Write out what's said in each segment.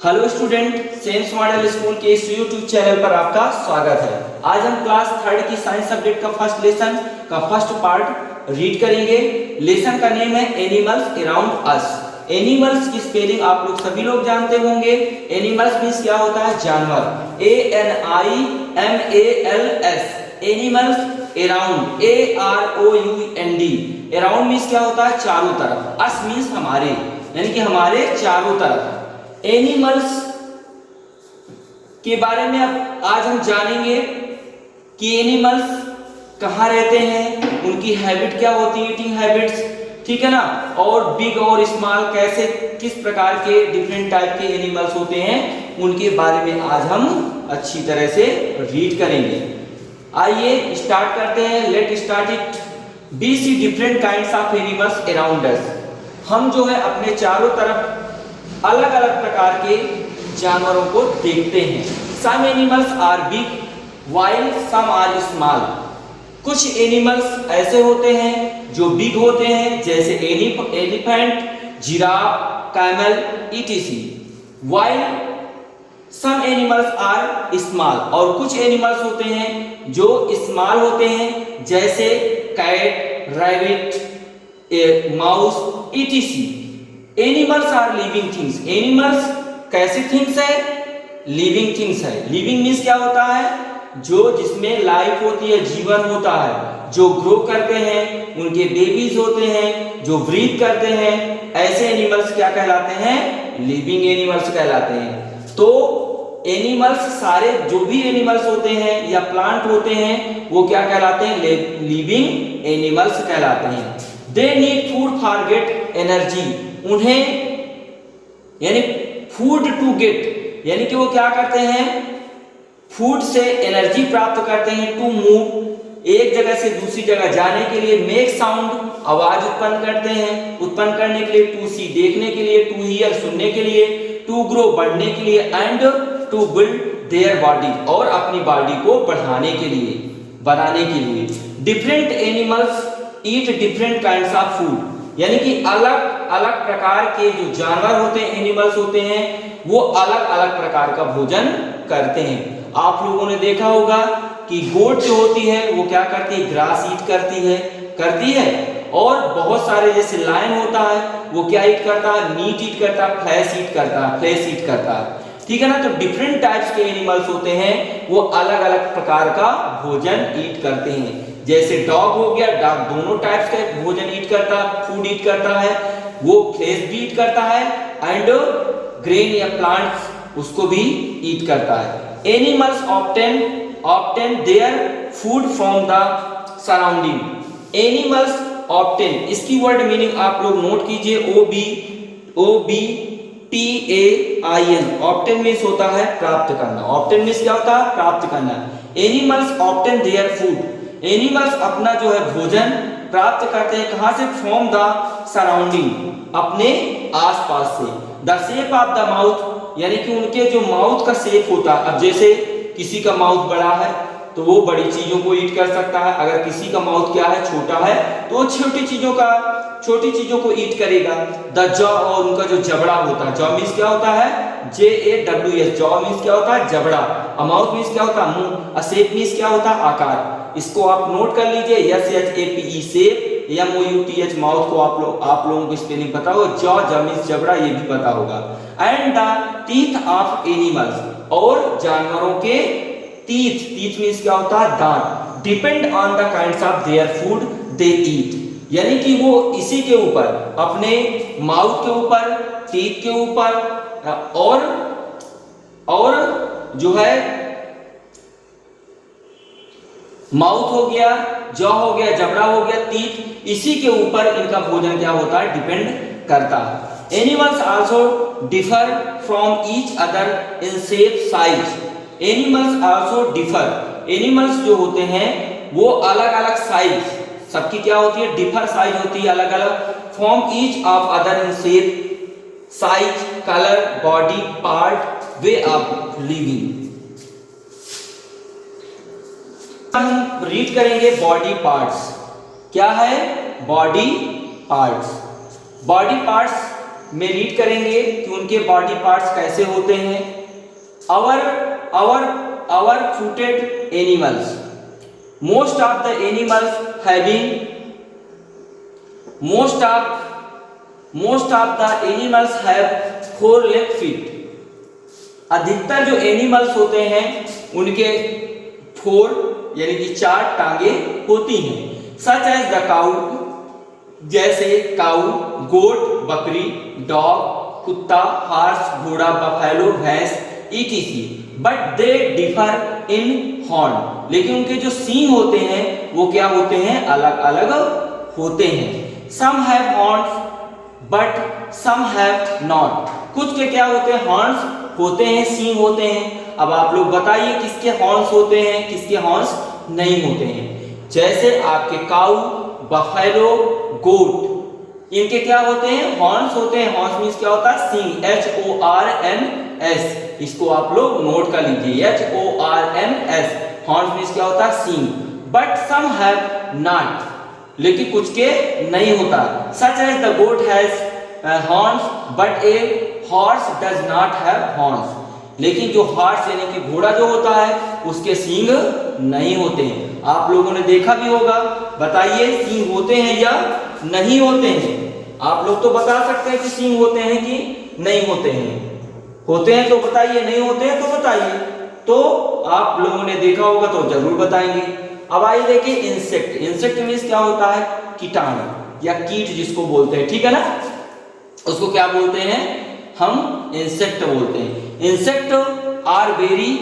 Hello student, sense model school के इस YouTube channel पर आपका स्वागत है। आज हम क्लास थर्ड की साइंस सब्जेक्ट का फर्स्ट लेसन का फर्स्ट पार्ट रीड करेंगे। लेसन का नेम है एनिमल्स अराउंड अस। एनिमल्स की स्पेलिंग आप लोग सभी लोग जानते होंगे। एनिमल्स मींस क्या होता है? जानवर। ANIMALS। Animals around AROUND। Around means क्या होता है? चारों तरफ। अस मींस हमारे, यानी कि हमारे चारों तरफ। एनिमल्स के बारे में अब आज हम जानेंगे कि एनिमल्स कहाँ रहते हैं, उनकी हैबिट क्या होती है, ईटिंग हैबिट्स, ठीक है ना। और बिग और स्मॉल कैसे, किस प्रकार के डिफरेंट टाइप के एनिमल्स होते हैं, उनके बारे में आज हम अच्छी तरह से रीड करेंगे। आइए स्टार्ट करते हैं। Let start it. We see different kinds of animals around us. हम जो है अपने चारों तरफ अलग अलग प्रकार के जानवरों को देखते हैं। Some animals are big while some are small. कुछ एनिमल्स ऐसे होते हैं जो बिग होते हैं, जैसे elephant, giraffe, camel etc। While some animals are small. और कुछ एनिमल्स होते हैं जो स्मॉल होते हैं, जैसे cat, rabbit, mouse etc। Animals are living things. Animals कैसे थिंग्स है? लिविंग थिंग्स है। लिविंग मीन्स क्या होता है? जो जिसमें लाइफ होती है, जीवन होता है, जो ग्रो करते हैं, उनके बेबीज होते हैं, जो ब्रीथ करते हैं, ऐसे एनिमल्स क्या कहलाते हैं? लिविंग एनिमल्स कहलाते हैं। तो एनिमल्स सारे जो भी एनिमल्स होते हैं या प्लांट होते हैं, वो क्या कहलाते हैं? लिविंग एनिमल्स कहलाते हैं। They need food for get energy. उन्हें यानी फूड टू गेट, यानी कि वो क्या करते हैं? फूड से एनर्जी प्राप्त करते हैं। टू मूव, एक जगह से दूसरी जगह जाने के लिए। मेक साउंड, आवाज उत्पन्न करते हैं, उत्पन्न करने के लिए। टू सी, देखने के लिए। टू हियर, सुनने के लिए। टू ग्रो, बढ़ने के लिए। And to build their body, और अपनी बॉडी को बढ़ाने के लिए, बनाने के लिए। Different animals eat different kinds of food. यानी कि अलग अलग प्रकार के जो जानवर होते हैं, एनिमल्स होते हैं, वो अलग अलग प्रकार का भोजन करते हैं। आप लोगों ने देखा होगा कि गोट जो होती है वो क्या करती है? ग्रास ईट करती है। और बहुत सारे जैसे लायन होता है, वो क्या ईट करता है? मीट ईट करता है, फ्लैश ईट करता है, ठीक है ना। तो डिफरेंट टाइप्स के एनिमल्स होते हैं, वो अलग अलग प्रकार का भोजन ईट करते हैं। जैसे डॉग हो गया, डॉग दोनों टाइप्स का भोजन ईट करता है, फूड ईट करता है। वो फ्लेश भी ईट करता है एंड ग्रेन या प्लांट्स उसको भी ईट करता है। Animals obtain their food from the surrounding. Animals obtain, इसकी वर्ड मीनिंग आप लोग नोट कीजिए। OBTAIN। ऑब्टेन मीन्स होता है प्राप्त करना। ऑब्टेन मीन्स क्या होता है? प्राप्त करना। Animals obtain their food. Animals अपना जो है भोजन प्राप्त करते हैं कहां से? फ्रॉम द सराउंडिंग, अपने आसपास से। The shape of the mouth, यानी कि उनके जो माउथ का शेप होता है। अब जैसे किसी का माउथ बड़ा है तो वो बड़ी चीजों को ईट कर सकता है। अगर किसी का माउथ क्या है? छोटा है, तो वो छोटी चीजों को ईट करेगा। द जॉ, और उनका जो जबड़ा होता है, जॉ मीन्स क्या होता है? JAWS। जॉ मीन्स क्या होता है? जबड़ा। अ माउथ मीन्स क्या होता है? मुंह। अ शेप मीन्स क्या होता है? आकार। इसको आप नोट कर लीजिए। SHAPE शेप, MOUTH माउथ को आप लोगों को स्पेलिंग पता होगा। जॉ मीन्स जबड़ा, ये भी पता होगा। And the teeth of animals, और जानवरों के टीथ मीन्स क्या होता है? दांत। Depend on the kinds of their food they eat, यानी कि वो इसी के ऊपर, अपने माउथ के ऊपर, टीथ के ऊपर, और जो है माउथ हो गया, जॉ हो गया, जबड़ा हो गया, टीथ, इसी के ऊपर इनका भोजन क्या होता है? डिपेंड करता है। Animals also differ from each other in shape, size. Animals also differ. Animals जो होते हैं वो अलग अलग साइज, सबकी क्या होती है? डिफर साइज होती है, अलग अलग। From each of other in shape, size, colour, body part, way of living. हम रीड करेंगे बॉडी पार्ट्स। क्या है? Body parts. बॉडी पार्ट्स में रीड करेंगे कि उनके बॉडी पार्ट्स कैसे होते हैं। our footed animals, most of the animals having most of the animals have 4 leg feet। अधिकतर जो एनिमल्स होते हैं उनके 4 यानी कि 4 टांगे होती हैं। सच एज द काउ, जैसे काउ, गोट बकरी, डॉग कुत्ता, हार्स घोड़ा, बफेलो भैंस, etc। But they differ in horn, लेकिन उनके जो सींग होते हैं वो क्या होते हैं, अलग अलग होते हैं। Some have horns but some have not, कुछ के क्या होते हैं, हॉर्न्स होते हैं, सींग होते हैं। अब आप लोग बताइए किसके हॉर्न्स होते हैं, किसके हॉर्न्स नहीं होते हैं। जैसे आपके काऊ, बफेलो, गोट, इनके क्या होते हैं, हॉर्न्स होते हैं। हॉर्न्स मींस क्या होता है, सींग, HORNS, इसको आप लोग नोट कर लीजिए, HORNS, हॉर्न्स मींस क्या होता है, सींग। बट सम हैव नॉट, लेकिन कुछ के नहीं होता। Such as the goat has horns but a horse does not have horns, लेकिन जो हॉर्स यानी कि घोड़ा जो होता है उसके सींग नहीं होते हैं। आप लोगों ने देखा भी होगा, बताइए सींग होते हैं या नहीं होते हैं। आप लोग तो बता सकते हैं कि सींग होते हैं कि नहीं होते हैं। होते हैं तो बताइए, नहीं होते हैं तो बताइए। तो आप लोगों ने देखा होगा तो जरूर बताएंगे। अब आइए देखिए इंसेक्ट। इंसेक्ट मींस क्या होता है, कीटाणु या कीट जिसको बोलते हैं, ठीक है ना, उसको क्या बोलते हैं, हम इंसेक्ट बोलते हैं। Insect are very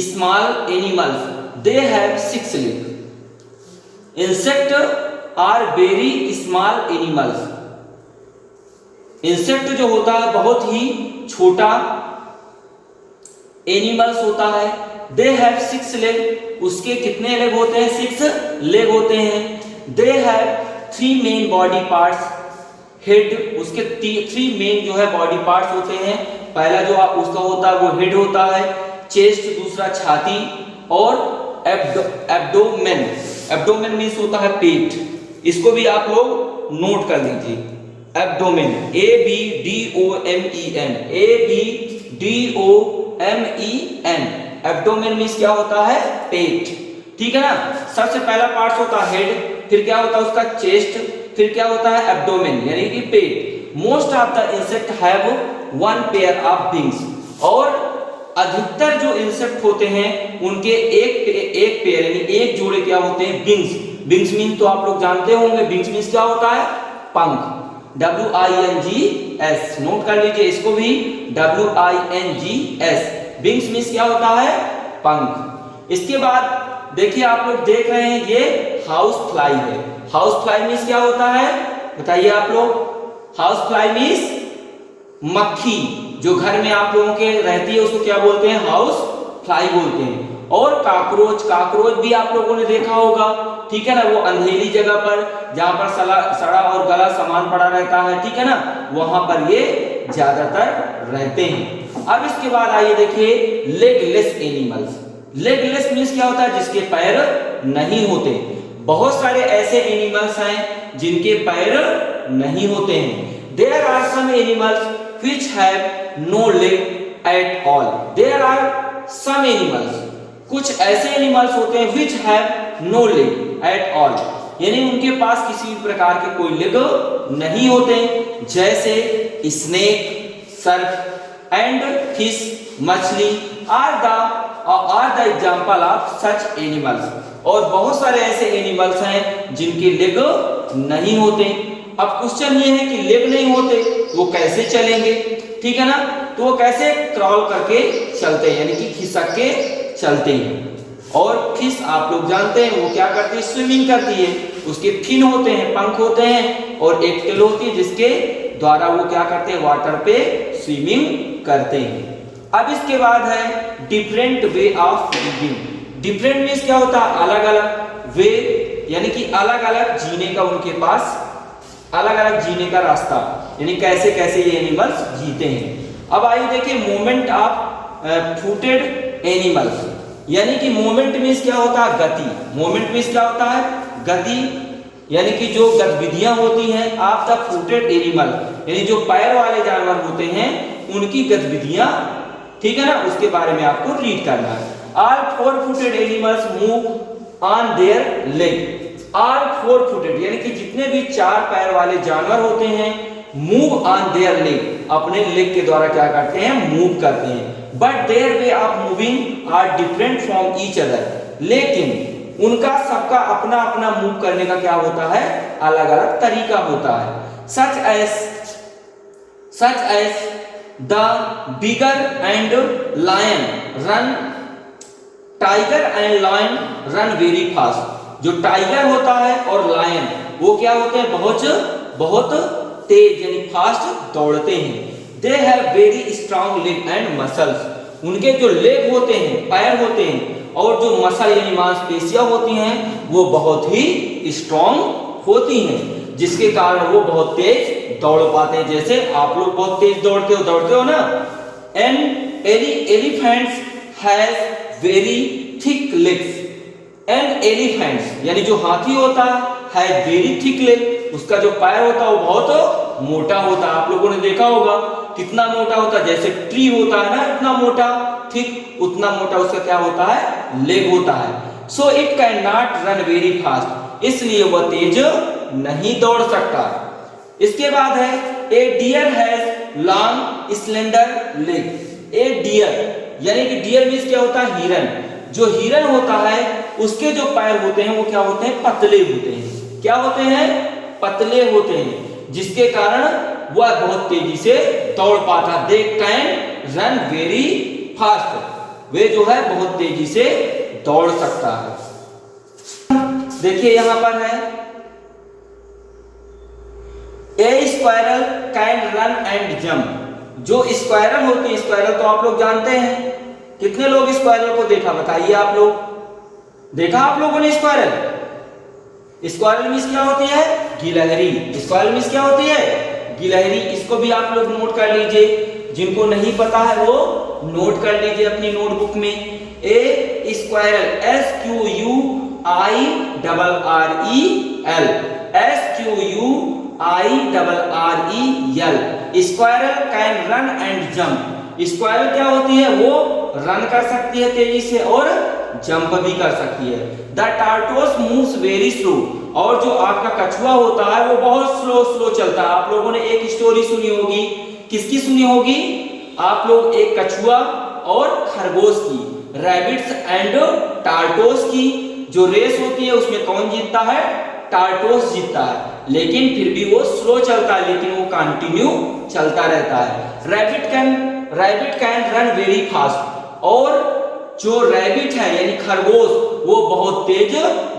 small animals, they have 6 leg. Insect are very small animals, insect जो होता है बहुत ही छोटा एनिमल्स होता है। दे हैव 6 लेग, उसके कितने लेग होते हैं, 6 लेग होते हैं। They have 3 main body parts, head, उसके 3 मेन जो है बॉडी पार्ट्स होते हैं। पहला जो उसका होता है वो हेड होता है, चेस्ट, दूसरा छाती, और एब्डोमेन। एब्डोमेन मींस होता है पेट, इसको भी आप लोग नोट कर लीजिए। Abdomen, ABDOMEN, ABDOMEN, abdomen means क्या होता है, पेट, ठीक है ना। सबसे पहला पार्ट होता है हेड, फिर क्या होता है उसका चेस्ट, फिर क्या होता है एब्डोमेन यानी कि पेट। Most of the insect have 1 pair of wings, और अधिकतर जो इंसेक्ट होते हैं उनके एक पेयर यानी एक जोड़े क्या होते हैं, विंग्स। विंग्स मीन तो आप लोग जानते होंगे, विंग्स मीन क्या होता है, पंख, WINGS, नोट कर लीजिए इसको भी, WINGS, विंग्स मीन क्या होता है, पंख। इसके बाद देखिए आप लोग देख रहे हैं ये हाउस फ्लाई है। हाउस फ्लाई मींस क्या होता है, बताइए आप लोग। हाउस फ्लाई मींस मक्खी, जो घर में आप लोगों के रहती है उसको क्या बोलते हैं, हाउस फ्लाई बोलते हैं। और काकरोच, काकरोच भी आप लोगों ने देखा होगा, ठीक है ना, वो अंधेरी जगह पर जहां पर सड़ा और गला सामान पड़ा रहता है, ठीक है ना, वहां पर ये ज्यादातर रहते हैं। अब इसके बाद आइए देखिए लेगलेस एनिमल्स। लेगलेस मींस क्या होता है, जिसके पैर नहीं होते। बहुत सारे ऐसे एनिमल्स हैं जिनके पैर नहीं होते हैं। There are some animals which have no leg at all, there are some animals, कुछ ऐसे एनिमल्स होते हैं which have no leg at all, यानी उनके पास किसी प्रकार के कोई लेग नहीं होते, जैसे स्नेक, सर्प एंड फिश, मछली are the example of such animals. और बहुत सारे ऐसे एनिमल्स हैं जिनके लेग नहीं होते। अब क्वेश्चन ये है कि लेग नहीं होते वो कैसे चलेंगे, ठीक है ना, तो वो कैसे क्रॉल करके चलते हैं, यानी कि खिसक के चलते हैं। और फिश आप लोग जानते हैं वो क्या करती है, स्विमिंग करती है। उसके फिन होते हैं, पंख होते हैं, और एक टेल होती है जिसके द्वारा वो क्या करते हैं, वाटर पे स्विमिंग करते हैं। अब इसके बाद है different way of living. Different means क्या होता है, अलग अलग, वे यानी कि अलग अलग जीने का उनके पास अलग अलग जीने का रास्ता, यानी कैसे कैसे ये एनिमल्स जीते हैं। अब आइए देखिए मूवमेंट ऑफ फूटेड एनिमल्स, यानी कि मूवमेंट मींस क्या होता है, गति। मूवमेंट मींस क्या होता है, गति। यानी कि जो गतिविधियां होती हैं ऑफ द फुटेड एनिमल, यानी जो पैर वाले जानवर होते हैं उनकी गतिविधियां, ठीक है ना, उसके बारे में आपको रीड करना है। All four footed animals move on their leg. All four footed यानी कि जितने भी चार पैर वाले जानवर होते हैं मूव ऑन देयर लेग, अपने लेग के द्वारा क्या करते हैं, मूव करते हैं। But their way of moving are different from each other, लेकिन उनका सबका अपना अपना मूव करने का क्या होता है, अलग अलग तरीका होता है। सच एज द बिगर and lion run, tiger and lion run very fast. जो टाइगर होता है और लायन वो क्या होते हैं, बहुत तेज यानी फास्ट दौड़ते हैं। They have very strong leg and muscles, उनके जो लेग होते हैं, पैर होते हैं, और जो मसल यानी मांसपेशियां होती हैं वो बहुत ही स्ट्रॉन्ग होती हैं, जिसके कारण वो बहुत तेज दौड़ पाते हैं। जैसे आप लोग बहुत तेज दौड़ते हो ना। And elephants has very thick legs, and elephants यानी जो हाथी होता है वेरी थिक लेग, उसका जो पैर होता है वो बहुत मोटा होता है। आप लोगों ने देखा होगा कितना मोटा होता है, जैसे ट्री होता है ना इतना मोटा, ठीक उतना मोटा उसका क्या होता है, लेग होता है। So it can not run very fast, इसलिए वह तेज नहीं दौड़ सकता। इसके बाद है a deer has long slender leg. A deer यानी कि डियर मींस क्या होता है, हिरन। जो हिरन होता है उसके जो पैर होते हैं वो क्या होते हैं, पतले होते हैं। क्या होते हैं, पतले होते हैं, जिसके कारण वह बहुत तेजी से दौड़ पाता। They can run very fast, वे जो है बहुत तेजी से दौड़ सकता है। देखिए यहां पर है a squirrel can run and jump. जो स्क्वायरल होती है, स्क्वायरल तो आप लोग जानते हैं, कितने लोग स्क्वायरल को देखा, बताइए आप लोग, देखा आप लोगों ने स्क्वायरल? स्क्वायरल मींस क्या होती है, गिलहरी। स्क्वायरल मींस क्या होती है, गिलहरी। इसको भी आप लोग नोट कर लीजिए, जिनको नहीं पता है वो नोट कर लीजिए अपनी नोटबुक में। A squirrel, SQUIRREL, squirrel can run and jump. Squirrel क्या होती है, वो रन कर सकती है तेजी से और जंप भी कर सकती है। द टार्टोस मूव्स वेरी स्लो, और जो आपका कछुआ होता है वो बहुत स्लो चलता है। आप लोगों ने एक स्टोरी सुनी होगी, किसकी सुनी होगी आप लोग, एक कछुआ और खरगोश की, रैबिट्स एंड टार्टोस की जो रेस होती है उसमें कौन जीतता है, टार्टोस जीतता है। लेकिन फिर भी वो स्लो चलता है, लेकिन वो कंटिन्यू चलता रहता है। Rabbit can run very fast, और जो रैबिट है यानी खरगोश वो बहुत तेज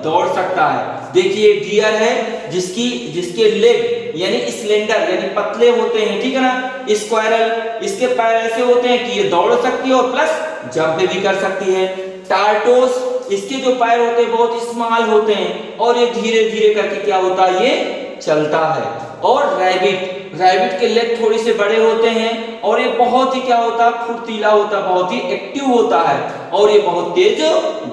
दौड़ सकता है। देखिए डियर है जिसके लेग यानी स्लेंडर यानी पतले होते हैं, ठीक है ना। स्क्वायरल इसके पैर ऐसे होते हैं कि ये दौड़ सकती है और प्लस जंप भी कर सकती है। टार्टोस इसके जो पैर होते हैं बहुत स्मॉल होते हैं और ये धीरे धीरे करके क्या होता है, ये चलता है। और रैबिट के लेग थोड़ी से बड़े होते हैं और ये बहुत ही क्या होता है, फुर्तीला होता है, बहुत ही एक्टिव होता है और ये बहुत तेज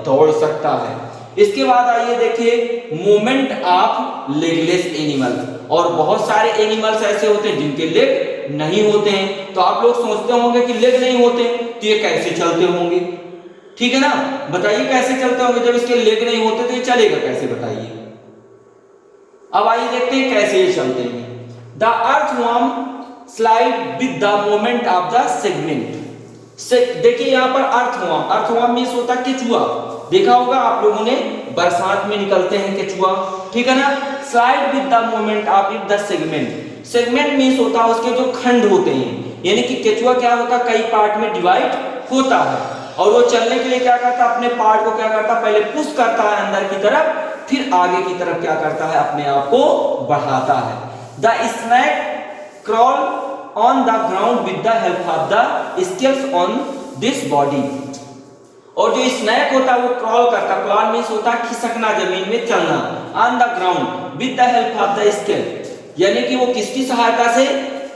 दौड़ सकता है। इसके बाद आइए देखिए मूवमेंट ऑफ लेगलेस एनिमल। और बहुत सारे एनिमल्स ऐसे होते हैं जिनके लेग नहीं होते हैं। तो आप लोग सोचते होंगे कि लेग नहीं होते तो ये कैसे चलते होंगे, ठीक है ना, बताइए कैसे चलते होंगे, जब इसके लेग नहीं होते तो ये चलेगा कैसे, बताइए। अब आइए देखते हैं कैसे ये चलते हैं। The earthworm slide with the moment of the segment. देखिए यहाँ पर अर्थवर्म मींस होता है केचुआ, देखा होगा आप लोगों ने, बरसात में निकलते हैं केचुआ, ठीक है ना। Slide with the moment of the segment. Segment means होता है उसके जो खंड होते हैं, यानी कि केचुआ क्या होता है, कई पार्ट में डिवाइड होता है और वो चलने के लिए क्या करता है, अपने पार्ट को क्या करता है, पहले पुश करता है अंदर की तरफ, फिर आगे की तरफ क्या करता है, अपने आप को बढ़ाता है। The snake crawl on the ground with the help of the scales on this body. और जो स्नेक होता है वो क्रॉल करता है, क्रॉल मींस होता है खिसकना, जमीन में चलना, on the ground with the help of the scale, यानी कि वो किसकी सहायता से,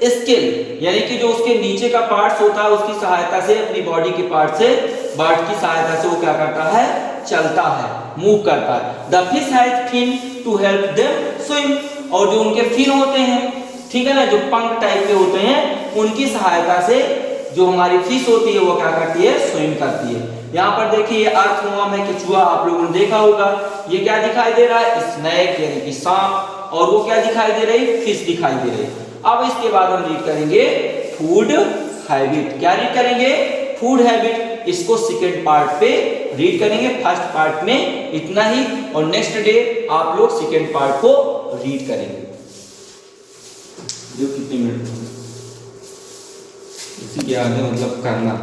स्केल यानी कि जो उसके नीचे का पार्ट्स होता है उसकी सहायता से, अपनी बॉडी के पार्ट की सहायता से वो क्या करता है, चलता है, मूव करता है। The fish has fin to help them swim. और जो उनके फिन होते हैं, ठीक है ना, जो पंख टाइप के होते हैं, उनकी सहायता से जो हमारी फिश होती है वो क्या करती है, स्विम करती है। यहाँ पर देखिए अर्थवर्म है, केचुआ, आप लोगों ने देखा होगा। ये क्या दिखाई दे रहा है, स्नेक यानी कि सांप, और वो क्या दिखाई दे रही, फिश दिखाई दे रही। अब इसके बाद हम रीड करेंगे फूड हैबिट। क्या रीड करेंगे, फूड हैबिट। इसको सेकेंड पार्ट पे रीड करेंगे, फर्स्ट पार्ट में इतना ही, और नेक्स्ट डे आप लोग सेकेंड पार्ट को रीड करेंगे। जो कितने मिनट इसी के आगे मतलब करना।